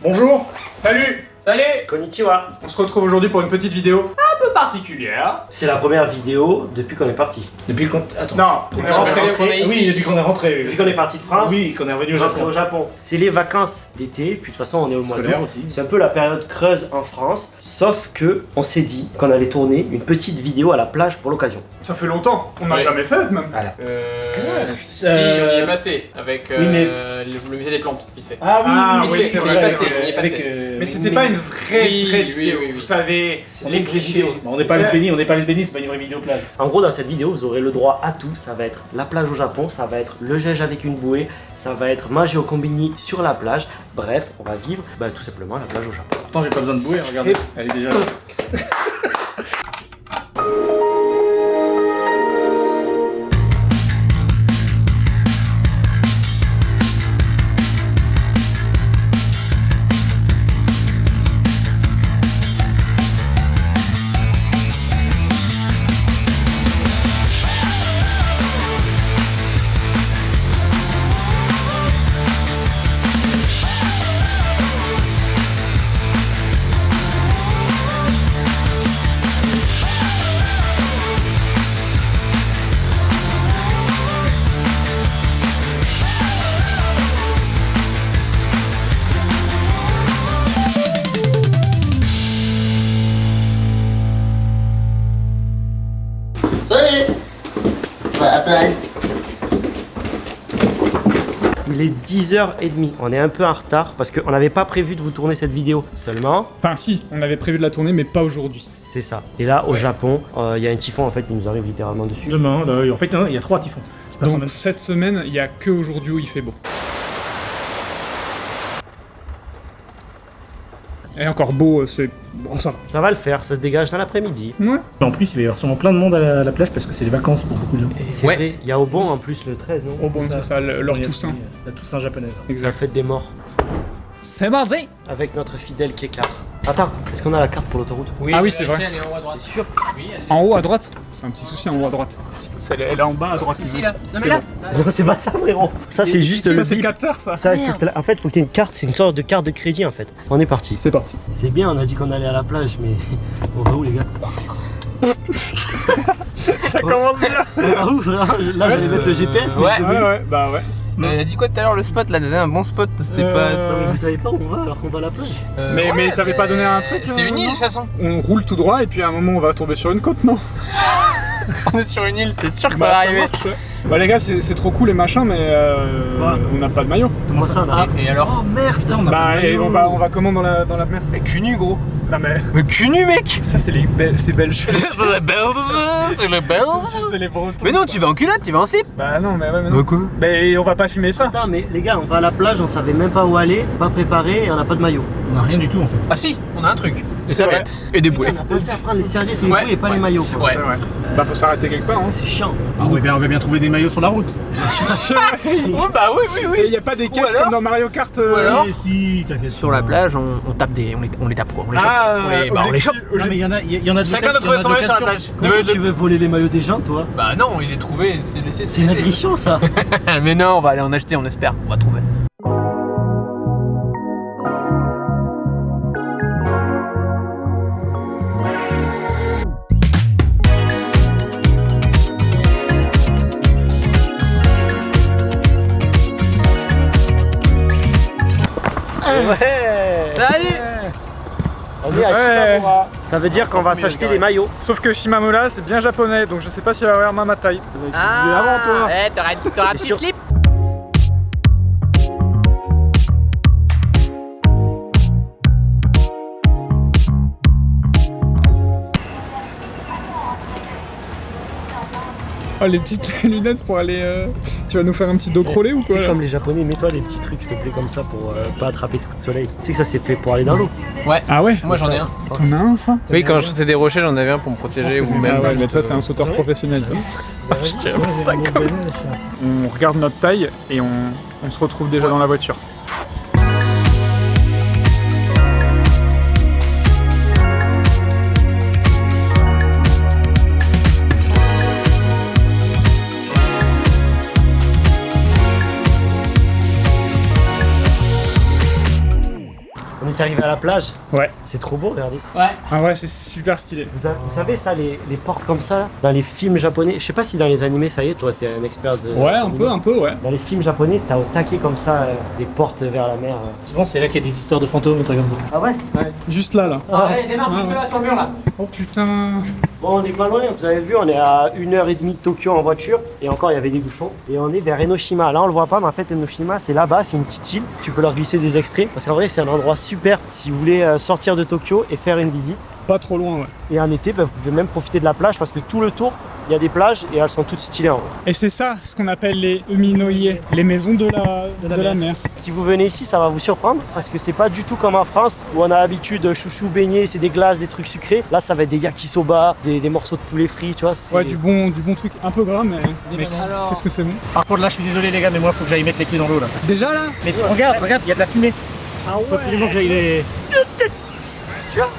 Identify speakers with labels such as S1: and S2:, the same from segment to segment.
S1: Bonjour.
S2: Salut.
S3: Salut.
S4: Konnichiwa.
S2: On se retrouve aujourd'hui pour une petite vidéo un peu particulière.
S4: C'est la première vidéo depuis qu'on est parti.
S1: Depuis qu'on... Attends.
S2: Non, on est rentré.
S1: Oui, depuis qu'on est rentré.
S4: Depuis qu'on est parti de France,
S1: Oui, qu'on est revenu au
S4: rentré
S1: Japon.
S4: au Japon. C'est les vacances d'été, puis de toute façon on est au mois
S1: Scolaire
S4: d'août.
S1: aussi.
S4: C'est un peu la période creuse en France, sauf que on s'est dit qu'on allait tourner une petite vidéo à la plage pour l'occasion.
S2: Ça fait longtemps, on n'a
S3: Ouais.
S2: jamais fait même.
S1: Voilà.
S3: Si, on y est passé avec
S1: Oui, mais-
S3: le musée des plantes, vite fait.
S1: Ah oui,
S2: Ah,
S1: oui,
S2: oui,
S1: oui,
S2: c'est
S3: on
S2: vrai,
S3: y est
S2: c'est
S3: passé,
S2: vrai.
S3: on y est passé.
S2: Mais c'était pas une vraie
S3: Oui,
S2: vidéo,
S3: oui.
S2: vous savez,
S1: C'est
S2: les
S1: une
S2: clichés.
S1: on n'est pas lesbénis, c'est pas une vraie vidéo plage.
S4: En gros, dans cette vidéo, vous aurez le droit à tout. Ça va être la plage au Japon, ça va être le gège avec une bouée, ça va être manger au combini sur la plage. Bref, on va vivre tout simplement la plage au Japon.
S1: Pourtant, j'ai pas besoin de bouée, regardez. Elle est déjà là.
S4: Il est 10h30. On est un peu en retard parce qu'on n'avait pas prévu de vous tourner cette vidéo seulement.
S2: Enfin si, on avait prévu de la tourner mais pas aujourd'hui.
S4: C'est ça. Et là, au Japon, il y a un typhon en fait qui nous arrive littéralement dessus.
S1: Demain, là, en fait, il y a 3 typhons. qui passent en
S2: Donc
S1: même-
S2: cette semaine, il y a que aujourd'hui où il fait beau. Et encore beau, c'est... Bon, ça va.
S4: Ça va le faire, ça se dégage dans l'après-midi.
S2: Ouais.
S1: En plus, il va y avoir sûrement plein de monde à la plage parce que c'est les vacances pour beaucoup de gens.
S4: Et c'est
S3: Ouais.
S4: vrai, il y a Obon en plus le 13, non?
S2: Oh bon, c'est ça, leur
S1: Il y a
S2: Toussaint.
S1: aussi, la Toussaint japonaise.
S4: La
S2: Exact.
S4: fête des morts.
S2: C'est mardi.
S4: Avec notre fidèle Kekar. Attends, est-ce qu'on a la carte pour l'autoroute?
S2: Ah oui, c'est vrai.
S3: Elle est en haut à droite.
S4: T'es sûr?
S3: Oui, elle est
S2: En haut à droite. C'est un petit souci en haut à droite. Elle est en bas à droite.
S3: ici, là. Non,
S2: C'est
S3: mais là.
S4: Non, c'est pas ça, frérot. Ça, c'est juste
S2: Ça,
S4: le
S2: c'est
S4: bip.
S2: capteur, ça.
S4: Ça, en fait, faut que tu aies une carte, c'est une sorte de carte de crédit en fait. On est parti.
S2: C'est parti.
S4: C'est bien, on a dit qu'on allait à la plage, mais on va où les gars?
S2: Ça commence bien.
S4: On va où? Là, j'allais mettre le GPS, mais
S3: ouais.
S4: je l'ai vu.
S2: Ouais, bah ouais.
S3: Elle a dit quoi tout à l'heure, le spot là? Donné un bon spot, c'était
S4: Non,
S3: pas.
S4: mais vous savez pas où on va alors qu'on va à la plage?
S2: Mais t'avais pas donné un truc,
S3: C'est une île de
S2: non
S3: toute façon.
S2: On roule tout droit et puis à un moment on va tomber sur une côte, non?
S3: On est sur une île, c'est sûr que ça
S2: Bah,
S3: va
S2: ça
S3: arriver.
S2: marche, ouais. Bah les gars, c'est trop cool les machins, mais
S4: Quoi
S2: on n'a pas de maillot.
S4: Comment ça, on a...
S3: Et alors?
S4: Oh merde!
S1: Putain, on a
S2: Bah
S1: pas de
S2: et
S1: maillot.
S2: on va comment dans la mer?
S3: Mais cul nu, gros.
S2: Non mais
S3: Mais cul nu, mec.
S2: ça c'est c'est belge.
S3: C'est le belge, c'est le belge.
S2: Ça, c'est les Bretons.
S3: Mais non, tu vas en culotte, tu vas en slip.
S2: Bah non, mais ouais, mais non.
S3: quoi?
S2: Mais on va pas filmer ça.
S4: Attends, mais les gars, on va à la plage, on savait même pas où aller, pas préparé et on n'a pas de maillot.
S1: On a rien du tout en fait.
S3: Ah si, on a un truc. Des
S2: C'est vrai.
S3: serviettes. Et des
S4: Putain,
S3: bouées.
S4: on a pensé à prendre les serviettes et les
S3: Ouais,
S4: bouées et pas
S3: ouais.
S4: les maillots. quoi.
S3: Ouais.
S2: C'est vrai. Bah faut s'arrêter quelque part, hein.
S4: C'est chiant.
S1: Ah oui, bien, on va bien trouver des maillots sur la route.
S3: Oh bah oui, oui,
S2: Et
S3: oui.
S2: y a pas des caisses
S3: alors
S2: comme dans Mario Kart.
S3: Ou alors
S1: Eh, si, t'inquiète.
S3: Sur la plage, on tape des. On les tape quoi. On les chope.
S2: Ah,
S3: on les chope.
S1: Non, mais il y en a de
S3: Chacun doit trouver son maillot sur la plage.
S4: Comment ça, tu veux voler les maillots des gens, toi?
S3: Bah non, il est trouvé, c'est laissé.
S4: C'est une agression, ça.
S3: Mais non, on va aller en acheter, on espère. On va trouver.
S4: Ouais.
S3: Salut.
S4: On est à
S2: Ouais.
S4: Shimamura. Ça veut dire qu'on va s'acheter des maillots.
S2: Sauf que Shimamura c'est bien japonais, donc je sais pas s'il va avoir ma taille.
S1: avant, toi.
S3: T'auras un
S4: Et
S3: petit
S4: sur-
S3: slip.
S2: Oh les petites lunettes pour aller... Tu vas nous faire un petit dos crawlé ou quoi
S4: C'est
S2: là
S4: comme les japonais, mets-toi des petits trucs s'il te plaît comme ça pour pas attraper de coups de soleil. Tu sais que ça c'est fait pour aller dans l'eau.
S3: Ouais.
S2: Ah ouais?
S3: Moi j'en ai un.
S2: T'en as un ça?
S3: Oui, quand je sautais des rochers, j'en avais un pour me protéger ou même.
S2: Ah ouais, mais toi t'es un sauteur professionnel. toi.
S3: Ça commence.
S2: On regarde notre taille et on se retrouve déjà dans la voiture.
S4: On est arrivé à la plage.
S2: Ouais.
S4: C'est trop beau, regardez.
S2: Ah ouais, c'est super stylé.
S4: Vous savez ça, les portes comme ça, là, dans les films japonais. Je sais pas si dans les animés, ça y est, toi t'es un expert de...
S2: Ouais, un peu, ouais.
S4: Dans les films japonais, t'as au taquet comme ça, les portes vers la mer.
S1: Souvent, c'est là qu'il y a des histoires de fantômes, des trucs comme ça.
S4: Ah ouais?
S2: Juste là.
S3: Allez, démarre, tu là sur le mur là.
S2: Oh putain.
S4: Bon, on est pas loin, vous avez vu, on est à 1h30 de Tokyo en voiture, et encore il y avait des bouchons, et on est vers Enoshima. Là on le voit pas, mais en fait Enoshima c'est là-bas, c'est une petite île, tu peux leur glisser des extraits, parce qu'en vrai c'est un endroit super si vous voulez sortir de Tokyo et faire une visite.
S2: Pas trop loin, ouais.
S4: Et en été, vous pouvez même profiter de la plage, parce que tout le tour, il y a des plages, et elles sont toutes stylées en vrai.
S2: Et c'est ça, ce qu'on appelle les uminoie, les maisons de la mer.
S4: Si vous venez ici, ça va vous surprendre, parce que c'est pas du tout comme en France, où on a l'habitude chouchou, beignet, c'est des glaces, des trucs sucrés. Là ça va être des yakisoba, des morceaux de poulet frit, tu vois.
S2: Ouais, du bon truc, un peu gras, mais
S3: Alors...
S2: qu'est-ce que c'est bon.
S1: Par contre, là, je suis désolé, les gars, mais moi, faut que j'aille mettre les pieds dans l'eau là.
S2: Déjà là?
S1: Mais regarde, il y a de la fumée. Faut absolument que j'aille les.
S4: Tu vois?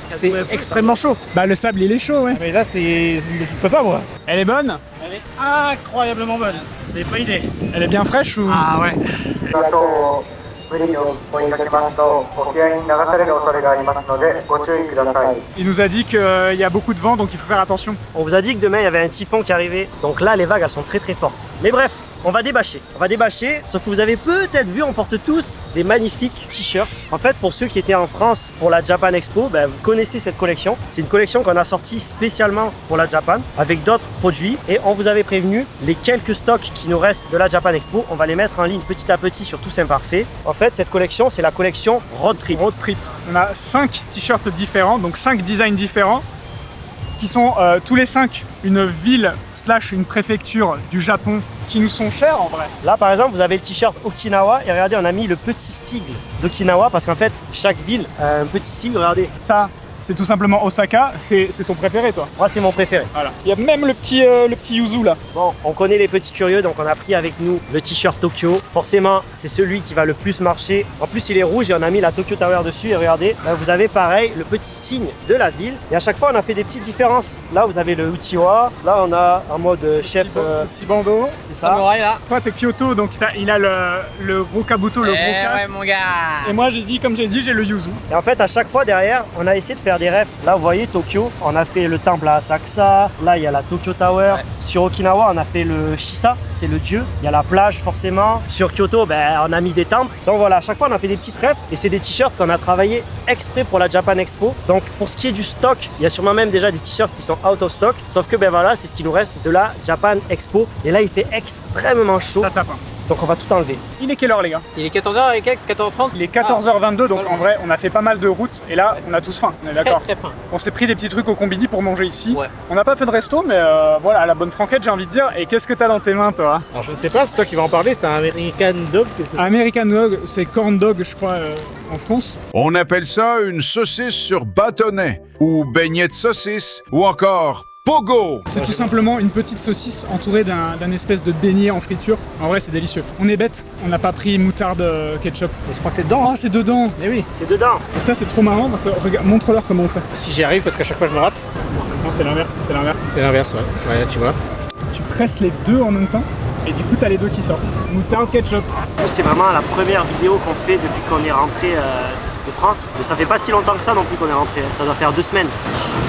S1: C'est extrêmement chaud.
S2: Bah le sable il est chaud, ouais.
S1: Mais là, c'est. Je peux pas, moi.
S2: Elle est bonne?
S1: Elle est incroyablement bonne. Vous avez pas idée.
S2: Elle est bien fraîche ou?
S1: Ah ouais.
S5: ブリをお引かけますと沖合に流される恐れがありますのでご注意ください。
S2: Il nous a dit qu'il y a beaucoup de vent donc il faut faire attention.
S4: On vous a dit que demain il y avait un typhon qui arrivait, donc là les vagues elles sont très très fortes. Mais bref, on va débâcher, sauf que vous avez peut-être vu, on porte tous des magnifiques t-shirts. En fait, pour ceux qui étaient en France pour la Japan Expo, ben, vous connaissez cette collection. C'est une collection qu'on a sortie spécialement pour la Japan, avec d'autres produits. Et on vous avait prévenu, les quelques stocks qui nous restent de la Japan Expo, on va les mettre en ligne petit à petit sur Tous Imparfaits. En fait, cette collection, c'est la collection Road Trip.
S2: Road Trip. On a 5 t-shirts différents, donc 5 designs différents, qui sont tous les 5 une ville / une préfecture du Japon qui nous sont chers en vrai.
S4: Là par exemple vous avez le t-shirt Okinawa et regardez on a mis le petit sigle d'Okinawa parce qu'en fait chaque ville a un petit sigle, regardez.
S2: Ça c'est tout simplement Osaka, c'est ton préféré toi?
S4: Moi c'est mon préféré.
S2: Voilà. Il y a même le petit yuzu là.
S4: Bon, on connaît les petits curieux donc on a pris avec nous le t-shirt Tokyo. Forcément c'est celui qui va le plus marcher. En plus il est rouge et on a mis la Tokyo Tower dessus et regardez, là vous avez pareil le petit signe de la ville. Et à chaque fois on a fait des petites différences. Là vous avez le Uchiwa, là on a en mode chef
S2: Petit bandeau.
S4: c'est ça.
S3: Samouraï là.
S2: Toi t'es Kyoto donc il a le gros kabuto, le gros casque.
S3: Ouais mon gars.
S2: Et moi comme j'ai dit j'ai le yuzu.
S4: Et en fait à chaque fois derrière on a essayé de faire des refs. Là vous voyez Tokyo, on a fait le temple à Asakusa, là il y a la Tokyo Tower.
S3: Ouais.
S4: Sur Okinawa on a fait le Shisa, c'est le dieu. Il y a la plage forcément. Sur Kyoto ben, on a mis des temples. Donc voilà, à chaque fois on a fait des petites refs et c'est des t-shirts qu'on a travaillé exprès pour la Japan Expo. Donc pour ce qui est du stock, il y a sûrement même déjà des t-shirts qui sont out of stock. Sauf que ben voilà, c'est ce qui nous reste de la Japan Expo. Et là il fait extrêmement chaud.
S2: Ça tape. Hein.
S4: Donc on va tout enlever.
S2: Il est quelle heure les gars?
S3: Il est 14h et quelques, 14h30.
S2: Il est 14h22 donc en vrai on a fait pas mal de routes et là on a tous faim, on est d'accord?
S3: Très fin.
S2: On s'est pris des petits trucs au combini pour manger ici.
S3: Ouais.
S2: On n'a pas fait de resto mais voilà la bonne franquette j'ai envie de dire. Et qu'est-ce que t'as dans tes mains toi?
S1: Alors, je ne sais pas, c'est toi qui vas en parler, c'est un American Dog. quelque chose.
S2: American Dog, c'est corn dog je crois en France.
S6: On appelle ça une saucisse sur bâtonnet, ou beignet de saucisse, ou encore pogo.
S2: C'est tout simplement une petite saucisse entourée d'un espèce de beignet en friture. En vrai c'est délicieux. On est bête, on n'a pas pris moutarde ketchup.
S1: Je crois que c'est dedans.
S2: Oh c'est dedans.
S1: Mais oui,
S4: C'est dedans.
S2: Et ça c'est trop marrant parce que regarde, montre-leur comment on fait.
S1: si j'y arrive, parce qu'à chaque fois je me rate.
S2: Non c'est l'inverse, c'est l'inverse.
S1: C'est l'inverse, ouais. Ouais, tu vois.
S2: Tu presses les deux en même temps et du coup t'as les deux qui sortent. Moutarde ketchup.
S4: C'est vraiment la première vidéo qu'on fait depuis qu'on est rentré de France. Mais ça fait pas si longtemps que ça non plus qu'on est rentré. Ça doit faire 2 semaines.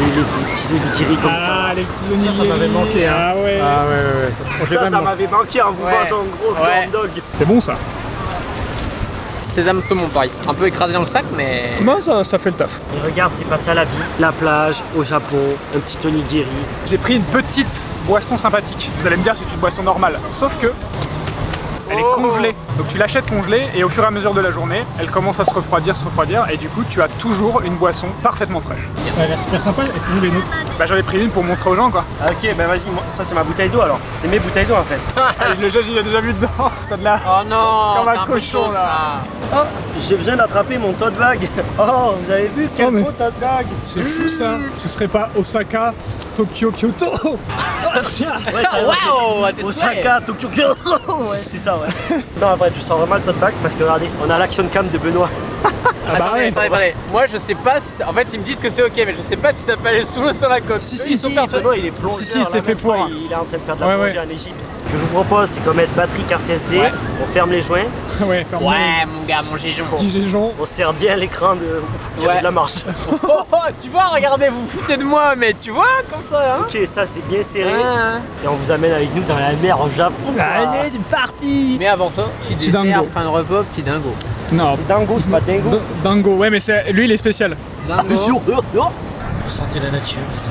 S4: Les petits onigiri comme
S2: Ah
S4: ça.
S2: les petits onigiri.
S1: Ça m'avait manqué, hein.
S2: Ah ouais.
S1: Ah ouais.
S4: Ça m'avait manqué en vous voyant son gros corn dog.
S2: C'est bon ça.
S3: Sésame saumon par ici. Un peu écrasé dans le sac mais.
S2: Moi ça fait le taf.
S4: Et regarde, c'est pas ça la vie. La plage, au Japon, un petit onigiri.
S2: J'ai pris une petite boisson sympathique. Vous allez me dire c'est une boisson normale. Sauf que elle est congelée. Donc tu l'achètes congelée et au fur et à mesure de la journée, elle commence à se refroidir et du coup tu as toujours une boisson parfaitement fraîche.
S1: Ça a l'air super sympa, et c'est nous les nôtres.
S2: Bah j'en ai pris une pour montrer aux gens quoi.
S4: Ah, ok, bah vas-y, ça c'est ma bouteille d'eau alors. C'est mes bouteilles d'eau en fait.
S2: Le juge il a déjà vu dedans. T'as de la...
S3: Oh non.
S2: Comme un
S3: t'as peu de
S2: cochon,
S3: chance,
S2: là.
S4: Oh, j'ai besoin d'attraper mon tote bag. Oh, vous avez vu quel
S2: Oh, mais-
S4: beau tote bag.
S2: C'est fou ça. Ce serait pas Osaka, Tokyo, Kyoto.
S4: Ouais, t'as
S3: Waouh, t'es
S4: Osaka, Tokyo, ouais, c'est ça, ouais. Non, en vrai, je sens vraiment le tote bag parce que regardez, on a l'action cam de Benoît.
S2: Ah bah ouais.
S3: Attendez. Moi je sais pas si... En fait ils me disent que c'est ok mais je sais pas si ça peut aller sous l'eau sur la côte.
S2: Si,
S3: Eux,
S2: si,
S3: ils sont persuadés.
S4: Benoît, il est plongeur.
S2: Si, c'est
S4: la
S2: fait
S4: même fois,
S2: pour.
S4: Il est en train de faire de la
S2: Ouais,
S4: plongée
S2: ouais.
S4: en Égypte. que je vous propose, c'est qu'on mette batterie carte SD,
S3: Ouais.
S4: on ferme les joints,
S2: Ouais, ferme.
S3: Ouais, mon gars, mon gijon.
S2: Petit géjon.
S4: on serre bien l'écran de... Ouf, il y avait
S3: Ouais.
S4: de la marche.
S3: Oh, tu vois, regardez, vous vous foutez de moi, mais tu vois, comme ça, hein.
S4: Ok, ça c'est bien serré.
S3: Ah.
S4: Et on vous amène avec nous dans la mer au Japon.
S1: Allez, c'est parti.
S3: Mais avant ça, petit
S2: Petit
S3: dessert,
S2: dingo.
S3: fin de repas, petit dingo.
S2: Non.
S4: C'est dingo, c'est pas dingo.
S2: Dingo, ouais, mais lui, il est spécial.
S3: Dingo.
S4: Ressentez la nature, les amis.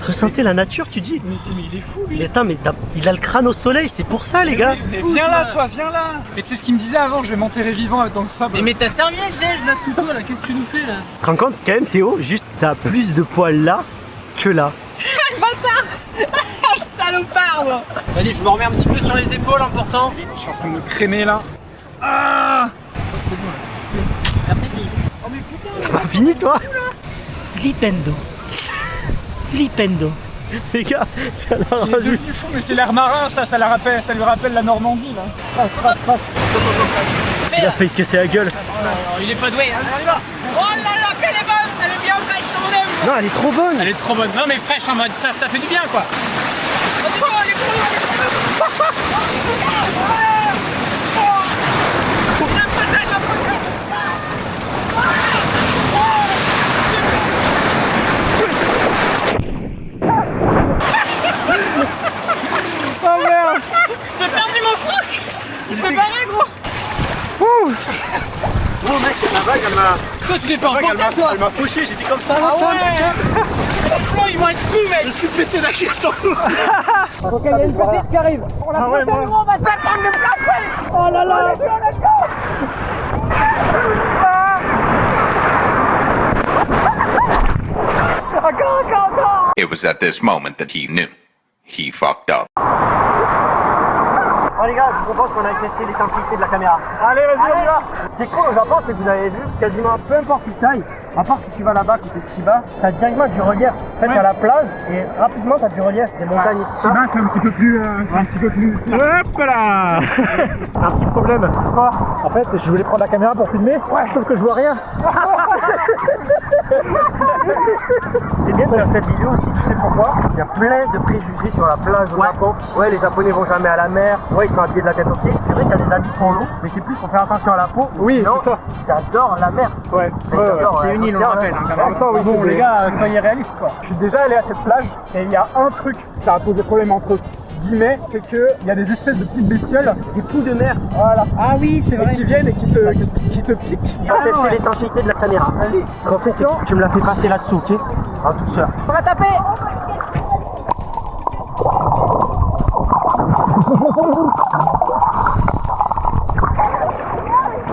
S4: Ressentez la nature, tu dis?
S2: Mais il est fou, lui.
S4: Mais attends, mais il a le crâne au soleil, c'est pour ça, les gars.
S2: Mais viens là, toi, viens là. Mais tu sais ce qu'il me disait avant, je vais m'enterrer vivant dans le sable.
S3: Mais ta serviette, j'ai, je la sous toi, là, qu'est-ce que tu nous fais, là?
S4: Tu te rends compte, quand même, Théo, juste t'as plus de poils là que là.
S3: Salopard, moi. Vas-y, je me remets un petit peu sur les épaules, important.
S2: Je suis en train de me crémer là. Ah.
S4: T'as pas fini, toi?
S1: Flipendo. Flipendo.
S4: Les gars, ça l'a
S2: Il est
S4: rajoute.
S2: devenu fou, mais c'est l'air marin, ça lui rappelle la Normandie là.
S4: Il a fait se casser la gueule.
S3: Oh, il est pas doué, hein, on y va. Oh là là, qu'elle est bonne, elle est bien fraîche, on aime.
S4: Non, elle est trop bonne.
S3: Elle est trop bonne, non mais fraîche en mode ça fait du bien quoi.
S2: Oh merde.
S3: J'ai perdu mon froc. Il s'est barré gros.
S4: Oh mec, la vague, elle m'a...
S3: Toi tu l'es pas emporté toi.
S4: Elle m'a fauché, j'étais comme ça.
S3: Ah ouais. Oh, ils vont être fous mec. Je suis pété la chier.
S2: Ok, il y a une petite qui arrive.
S4: Ah ouais, moi.
S3: On va se la prendre de plein fouet.
S2: Oh là là.
S7: It was at this moment that he knew. He fucked up.
S4: Oh les gars, je vous propose qu'on aille tester l'intensité de la caméra. Allez, vas-y, on y va. Ce qui est cool au Japon, c'est que vous avez vu, quasiment peu importe où taille, à part si tu vas là-bas côté de Chiba, t'as directement du relief. En fait, t'as la plage et rapidement t'as du relief, des montagnes et tout ça.
S2: C'est un petit peu plus. Hop là.
S4: Un petit problème. Quoi?
S1: En fait, je voulais prendre la caméra pour filmer. Ouais, sauf que je vois rien.
S4: C'est bien de faire cette vidéo aussi, tu sais pourquoi? Il y a plein de préjugés sur la plage au Japon. Ouais, les Japonais vont jamais à la mer. Ouais, ils sont habillés de la tête aux pieds. C'est vrai qu'il y a des habits pour l'eau, mais c'est plus pour faire attention à la peau.
S1: Oui,
S4: non,
S1: c'est ça.
S4: j'adore la mer.
S1: Ouais,
S4: C'est une île, on rappelle.
S1: En même temps, oui,
S2: Bon, les gars, soyez réalistes quoi.
S1: je suis déjà allé à cette plage et il y a un truc qui a posé problème entre guillemets, c'est qu'il y a des espèces de petites bestioles, des poux de mer. Voilà. Ah oui, c'est vrai. Et qui viennent et qui te piquent.
S4: On va tester l'intensité de la caméra. Ce qu'on fait, c'est que tu me la fais passer là-dessous, ok? En douceur.
S3: On va taper.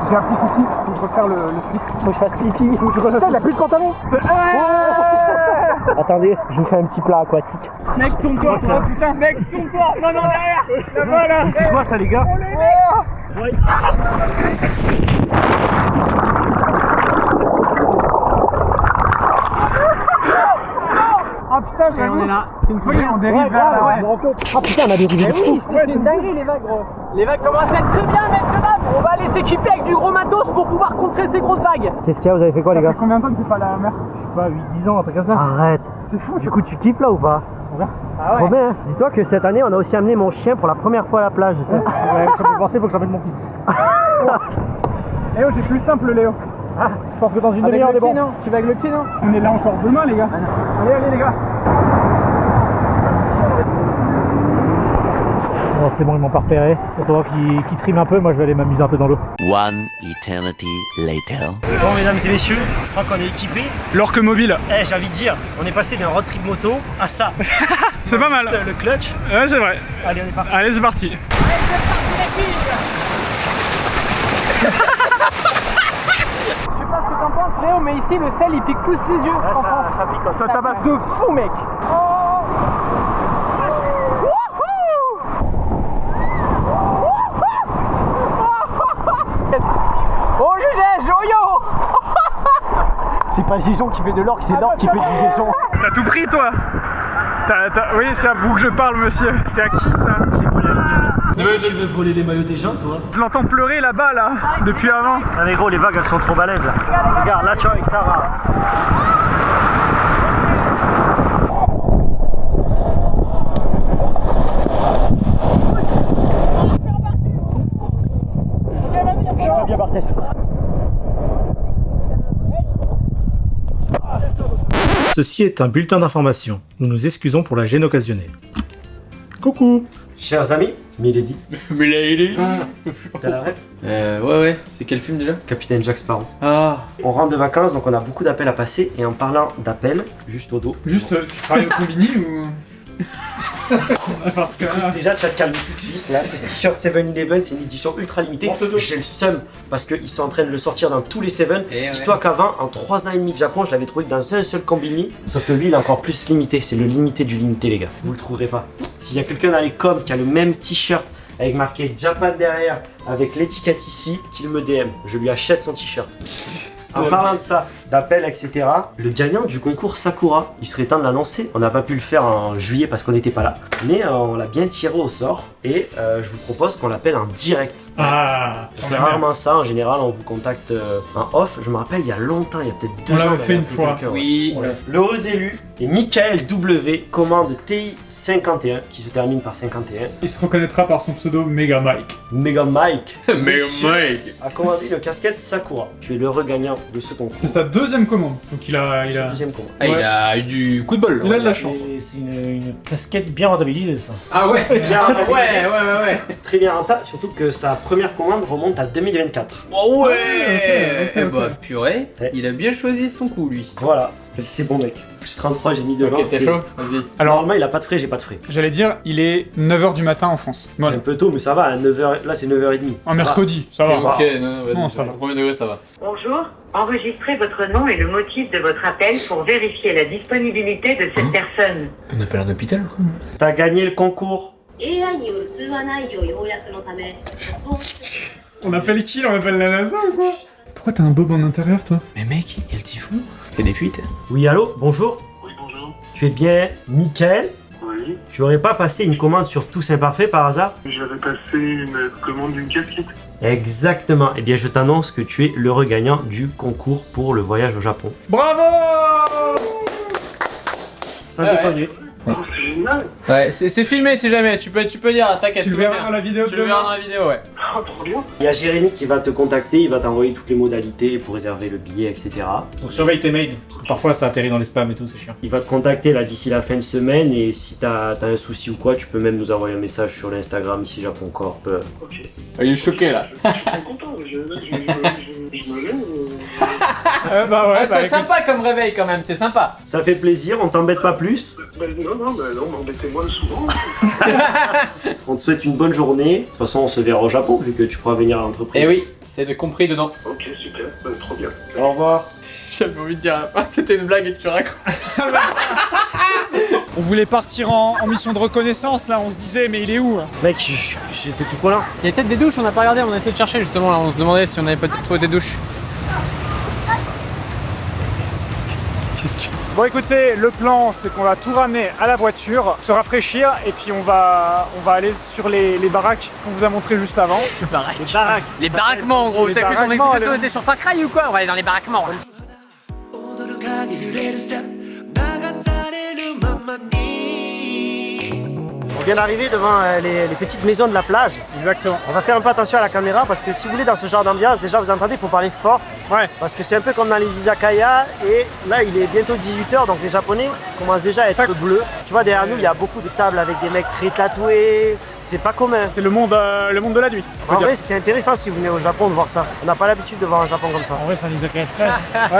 S1: J'ai un petit souci, faut que je resserre le slip. Faut que je fasse pipi, faut que je resserre. Il a plus de pantalon.
S4: Attendez, je vous fais un petit plat aquatique.
S2: Mec, tourne-toi. Oh putain, mec, tourne-toi. Non, non, derrière. Là-bas, là.
S4: C'est quoi ça, les gars? Ouais.
S2: Ah putain, j'avoue.
S3: On est là.
S2: Oui, on dérive vers là, ouais.
S4: Ah putain, on a des rivières.
S3: Oui, c'est une dinguerie les vagues gros. Les vagues commencent à être très bien messieurs dames. On va aller s'équiper avec du gros matos pour pouvoir contrer ces grosses vagues.
S4: Qu'est-ce qu'il y a? Vous avez fait quoi, les
S2: Ça
S4: gars?
S2: fait combien de temps que t'es pas allé à la mer?
S1: Je sais pas, 8-10 ans, un truc comme ça.
S4: Arrête.
S2: C'est fou,
S4: Du coup, tu kiffes là ou pas?
S3: Ah
S4: Trop bien, hein. Dis-toi que cette année, on a aussi amené mon chien pour la première fois à la plage.
S1: Ouais, ça me fait penser, faut que j'emmène mon fils.
S2: Léo, c'est plus simple, Léo.
S1: Je pense que dans une
S3: Avec
S1: demi-heure, on
S3: le
S1: est bon.
S3: pied non? Tu vas avec le pied non?
S2: On est là encore demain, les gars. Allez, allez, les gars.
S1: Bon, c'est bon, ils m'ont pas repéré. Il faudra qu'ils triment un peu, moi je vais aller m'amuser un peu dans l'eau.
S8: One eternity later.
S4: Bon, mesdames et messieurs, je crois qu'on est équipés.
S2: L'orque mobile.
S4: Eh, j'ai envie de dire, on est passé d'un road trip moto à ça.
S2: C'est pas mal.
S4: Le clutch.
S2: Ouais, c'est vrai.
S4: Allez, on est parti.
S2: Allez, c'est parti.
S3: Je sais pas ce que t'en penses Léo mais ici le sel il pique plus les yeux en France.
S4: Ça pique comme ça.
S3: Ça tabasse de fou mec. Oh Gégé, yo-yo.
S4: C'est pas Géjon qui fait de l'orque, c'est l'orque qui fait du Géjon.
S2: T'as tout pris, toi. Oui, c'est à vous que je parle, monsieur. C'est à qui, ça?
S4: Tu veux voler les maillots des gens, toi?
S2: Je l'entends pleurer là-bas, là, depuis avant.
S4: Ah mais gros, les vagues, elles sont trop balèzes, là. Regarde, là, tu vois, avec ça, va.
S9: Ceci est un bulletin d'information. Nous nous excusons pour la gêne occasionnée. Coucou.
S4: Chers amis, Milady, t'as la rêve?
S3: Ouais, c'est quel film déjà?
S4: Capitaine Jack Sparrow.
S3: Ah.
S4: On rentre de vacances, donc on a beaucoup d'appels à passer, et en parlant d'appels, juste au dos.
S2: Juste, tu travailles au Combini ou... Parce que...
S4: Déjà, tu vas te calmer tout de suite. Là, ce t-shirt 7-Eleven, c'est une édition ultra limitée. J'ai le seum parce qu'ils sont en train de le sortir dans tous les 7. Dis-toi qu'avant, en 3 ans et demi de Japon, je l'avais trouvé dans un seul Combini. Sauf que lui, il est encore plus limité. C'est le limité du limité, les gars. Vous le trouverez pas. S'il y a quelqu'un dans les coms qui a le même t-shirt avec marqué Japan derrière, avec l'étiquette ici, qu'il me DM. Je lui achète son t-shirt. En parlant de ça, d'appels, etc., le gagnant du concours Sakura, il serait temps de l'annoncer. On n'a pas pu le faire en juillet parce qu'on n'était pas là. Mais on l'a bien tiré au sort et je vous propose qu'on l'appelle en direct.
S2: Ah,
S4: On fait rarement ça, en général on vous contacte en off. Je me rappelle il y a longtemps, il y a peut-être 2 ans.
S2: On l'avait
S4: on
S2: fait
S4: avait
S2: une
S4: appelé
S2: fois.
S4: quelqu'un, ouais.
S3: Oui.
S4: L'heureux élu est Michael W, commande TI51, qui se termine par 51.
S2: il se reconnaîtra par son pseudo Mega Mike.
S4: Mega Mike
S3: Mais mec.
S4: a commandé le casquette Sakura. Tu es l'heureux gagnant de ce concours.
S2: C'est sa deuxième commande, donc il a...
S4: Deuxième commande.
S3: Ah, il a eu du coup de bol.
S2: Il a de la chance.
S9: C'est une casquette bien rentabilisée, ça.
S3: Ah ouais.
S4: Bien rentabilisé.
S3: ouais.
S4: Très bien rentable, surtout que sa première commande remonte à 2024.
S3: Oh ouais.
S2: ok.
S3: Bah purée,
S4: Ouais.
S3: il a bien choisi son coup lui.
S4: Voilà, c'est bon mec. Plus 33, j'ai mis devant.
S3: Ok, t'es
S4: c'est-
S3: chaud. Vas-y.
S2: Alors,
S4: Normalement, il a pas de frais, j'ai pas de frais.
S2: j'allais dire, il est 9h du matin en France.
S4: C'est
S2: Voilà.
S4: un peu tôt, mais ça va, à 9h, là c'est 9h30.
S2: Un mercredi, ça va.
S3: Ok, non, vas-y.
S2: Non, ça va.
S3: Premier degré, ça va.
S10: Bonjour, enregistrez votre nom et le motif de votre appel pour vérifier la disponibilité de cette personne.
S3: On appelle un hôpital ou quoi?
S4: T'as gagné le concours.
S2: On appelle qui? On appelle la NASA ou quoi? Pourquoi t'as un bob en intérieur, toi?
S3: Mais mec, il y a le typhon. Il y a des fuites.
S4: Oui, allô, bonjour.
S5: Oui, bonjour.
S4: Tu es bien Michael?
S5: Oui,
S4: Tu aurais pas passé une commande sur Tous Imparfaits par hasard?
S5: j'avais passé une commande d'une casquette.
S4: Exactement. Eh bien, je t'annonce que tu es l'heureux gagnant du concours pour le voyage au Japon.
S2: Bravo!
S4: Ça
S3: Ah ouais.
S4: déconne.
S5: Oh, c'est génial.
S3: Ouais, c'est filmé si jamais. Tu peux dire, t'inquiète.
S2: Tu le
S3: tout va
S2: verras
S3: bien.
S2: dans la vidéo
S3: Tu
S2: de
S3: le verras
S2: demain.
S3: dans la vidéo, ouais.
S5: Oh, trop bien.
S4: Il y a Jérémy qui va te contacter, il va t'envoyer toutes les modalités pour réserver le billet, etc.
S9: Donc surveille tes mails, parce que parfois ça atterrit dans les spams et tout, c'est chiant.
S4: Il va te contacter là d'ici la fin de semaine et si t'as un souci ou quoi, tu peux même nous envoyer un message sur l'Instagram ici Japon Corp.
S5: Ok.
S3: Il est choqué là.
S5: Je suis très content. Je me lève.
S2: Bah ouais,
S3: Ah, c'est
S2: bah écoute.
S3: sympa comme réveil quand même, c'est sympa.
S4: Ça fait plaisir, on t'embête pas plus.
S5: Non, m'embêtez-moi souvent.
S4: On te souhaite une bonne journée. De toute façon, on se verra au Japon vu que tu pourras venir à l'entreprise.
S3: Et oui, c'est compris dedans.
S5: Ok, super. Trop bien.
S4: Au revoir.
S3: J'avais envie de dire à la fin, c'était une blague et tu racontes.
S2: On voulait partir en mission de reconnaissance, là, on se disait, mais il est où?
S4: Mec, j'étais tout quoi là.
S3: Il y a peut-être des douches, on n'a pas regardé, on a essayé de chercher justement là, on se demandait si on avait peut-être trouvé des douches.
S2: Bon écoutez, le plan c'est qu'on va tout ramener à la voiture, se rafraîchir et puis on va aller sur les baraques qu'on vous a montré juste avant.
S3: Les baraques.
S4: Les baraques.
S3: Les baraquements en gros,
S2: Les
S3: vous savez qu'on
S2: baraquements,
S3: était sur Far Cry ou quoi? On va aller dans les baraquements.
S4: On vient d'arriver devant les petites maisons de la plage.
S2: Exactement.
S4: On va faire un peu attention à la caméra parce que si vous voulez dans ce genre d'ambiance, déjà vous entendez, il faut parler fort.
S2: Ouais.
S4: Parce que c'est un peu comme dans les izakaya et là il est bientôt 18h donc les japonais commencent déjà à être bleus. Tu vois derrière nous il y a beaucoup de tables avec des mecs très tatoués, c'est pas commun.
S2: C'est le monde de la nuit. on peut
S4: En
S2: dire.
S4: vrai c'est intéressant si vous venez au Japon de voir ça. On n'a pas l'habitude de voir un Japon comme ça.
S9: En vrai, c'est un izakaya.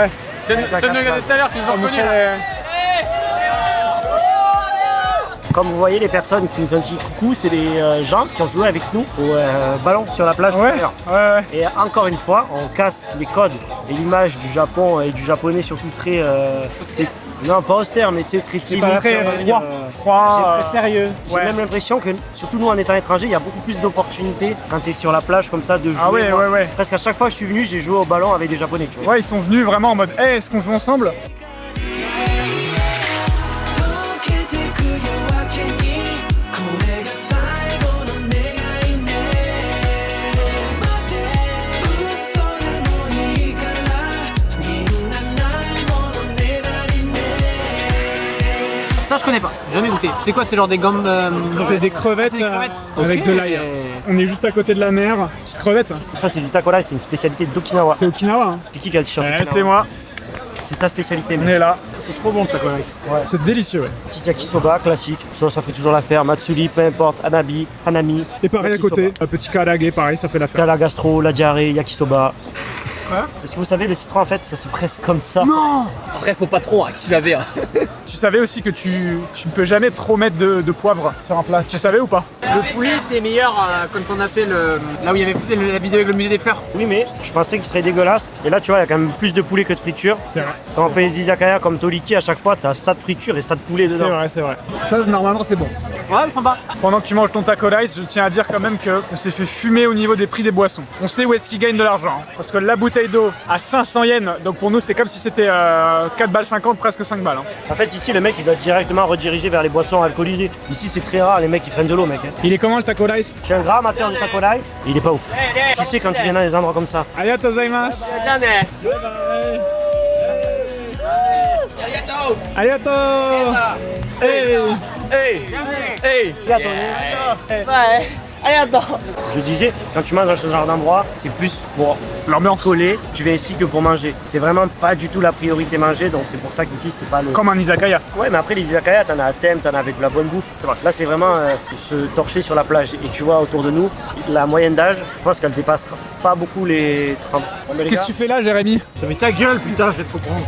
S2: Ouais.
S3: C'est nous regardait tout à l'heure qu'ils ont
S2: On nous
S3: reconnu.
S2: fait-
S4: Comme vous voyez les personnes qui nous ont dit coucou, c'est les gens qui ont joué avec nous au ballon sur la plage tout à
S2: Ouais,
S4: l'heure.
S2: ouais.
S4: Et encore une fois, on casse les codes et l'image du Japon et du japonais surtout très... non, pas austère, mais tu sais, très
S2: C'est pas très
S4: timide,
S2: froid.
S4: très sérieux. J'ai
S2: ouais.
S4: même l'impression que, surtout nous en étant étrangers, il y a beaucoup plus d'opportunités quand tu es sur la plage comme ça de jouer.
S2: Ah ouais,
S4: Moi,
S2: ouais, ouais.
S4: Presque à chaque fois que je suis venu, j'ai joué au ballon avec des japonais, tu vois.
S2: Ouais, ils sont venus vraiment en mode hey, est-ce qu'on joue ensemble?
S3: Ça je connais pas, j'ai jamais goûté. C'est quoi, c'est genre des gambes
S2: C'est des crevettes,
S3: c'est des crevettes.
S2: avec
S3: Ok.
S2: de l'ail. On est juste à côté de la mer. Petite crevette.
S4: Ça, c'est du taco rice, c'est une spécialité d'Okinawa.
S2: C'est Okinawa. Hein.
S4: C'est qui a le t-shirt Okinawa?
S2: C'est moi.
S4: C'est ta spécialité,
S2: On
S4: mec.
S2: est là.
S9: C'est trop bon le taco rice.
S2: C'est délicieux. Ouais.
S4: Petit yakisoba classique, ça fait toujours l'affaire. Matsuri, peu importe, hanami.
S2: Et pareil à côté, un petit karage, pareil, ça fait l'affaire.
S4: T'as la gastro, la diarrhée, yakisoba. Parce que vous savez, le citron en fait, ça se presse comme ça.
S3: Non. Après faut pas trop, tu l'avais. Hein.
S2: Tu savais aussi que tu ne peux jamais trop mettre de poivre sur un plat. Tu savais ou pas?
S3: Le poulet était meilleur quand on a fait là où il y avait fait la vidéo avec le musée des fleurs.
S4: Oui, mais je pensais qu'il serait dégueulasse. Et là, tu vois, il y a quand même plus de poulet que de friture.
S2: C'est vrai.
S4: Quand on fait les izakaya comme Toliki, à chaque fois, t'as ça de friture et ça de poulet
S2: C'est
S4: dedans.
S2: vrai, c'est vrai. Ça, normalement, c'est bon.
S3: Ouais, sympa.
S2: Pendant que tu manges ton taco rice, je tiens à dire quand même qu'on s'est fait fumer au niveau des prix des boissons. On sait où est-ce qu'ils gagnent de l'argent. Hein. Parce que la bouteille d'eau à 500 yens, donc pour nous, c'est comme si c'était 4 balles 50, presque 5 balles. Hein.
S4: En fait, ici, le mec, il doit directement rediriger vers les boissons alcoolisées. Ici, c'est très rare, les mecs qui prennent de l'eau, mec. Hein.
S2: Il est comment le taco rice?
S4: Je suis un grand amateur de taco rice, et il est pas ouf. Tu sais, quand tu viens dans des endroits comme ça.
S2: Arigatou gozaimasu. Arigato. Hey.
S4: Je disais, quand tu manges dans ce genre d'endroit, c'est plus pour
S2: L'ambiance.
S4: coller, tu viens ici que pour manger. C'est vraiment pas du tout la priorité manger, donc c'est pour ça qu'ici, c'est pas le...
S2: Comme un izakaya.
S4: Ouais, mais après les izakaya, t'en as à thème, t'en as avec de la bonne bouffe.
S2: C'est vrai.
S4: Là, c'est vraiment se torcher sur la plage. Et tu vois, autour de nous, la moyenne d'âge, je pense qu'elle dépasse pas beaucoup les 30.
S2: Qu'est-ce que tu fais là, Jérémy?
S9: Mais ta gueule, putain, je vais te comprendre.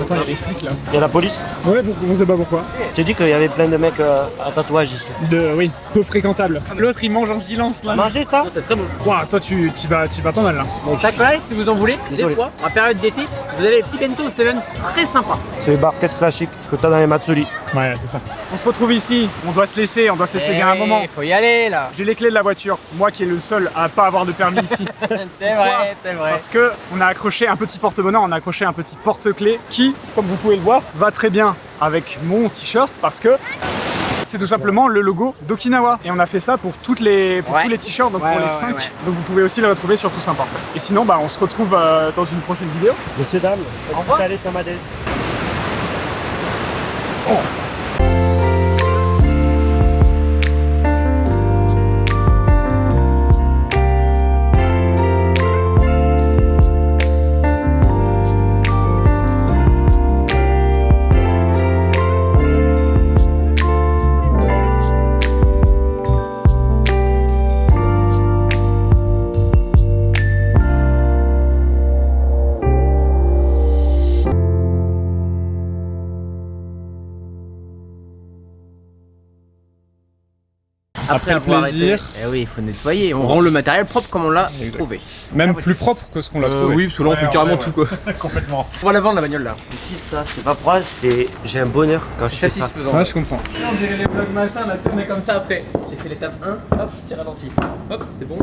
S2: Attends, il y a des flics là.
S4: Il y a la police.
S2: Ouais, on sait pas pourquoi.
S4: Je t'ai dit qu'il y avait plein de mecs à tatouage ici.
S2: Oui, peu fréquentable. L'autre, il mange en silence là.
S4: Manger ça?
S3: C'est très bon.
S2: Ouah, toi, tu vas pas mal là.
S3: Taco rice, si vous en voulez,
S4: Désolé.
S3: des fois, en période d'été, vous avez les petits bento 7 très sympas.
S4: C'est les barquettes classiques que t'as dans les Matsuri.
S2: Ouais, c'est ça. On se retrouve ici, on doit se laisser bien un moment.
S3: Il faut y aller là.
S2: J'ai les clés de la voiture, moi qui est le seul à pas avoir de permis ici.
S3: C'est vrai, c'est vrai.
S2: Parce que on a accroché un petit porte-bonheur, on a accroché un petit porte-clés qui, comme vous pouvez le voir, va très bien avec mon t-shirt parce que c'est tout simplement le logo d'Okinawa. Et on a fait ça pour tous les t-shirts, donc
S3: Ouais,
S2: pour les
S3: ouais,
S2: 5.
S3: ouais.
S2: Donc vous pouvez aussi le retrouver sur Tout Sympa. Et sinon, on se retrouve dans une prochaine vidéo.
S4: Monsieur, dame,
S3: revoir.
S4: allez, Samades.
S2: Après le
S3: avoir
S2: plaisir.
S3: été- Eh oui, il faut nettoyer. On rend le matériel propre comme on l'a trouvé.
S2: Même plus propre que ce qu'on l'a trouvé.
S3: Oui, parce que là on fait carrément tout quoi.
S2: Complètement.
S3: On va la vendre la bagnole là.
S4: Ça, c'est pas proche, c'est... J'ai un bonheur quand je
S3: C'est
S4: fais ça.
S3: satisfaisant.
S2: Ouais, je comprends.
S3: On dirait les vlogs machin, on a tourné comme ça après. J'ai fait l'étape 1, hop, petit ralenti. Hop, c'est bon.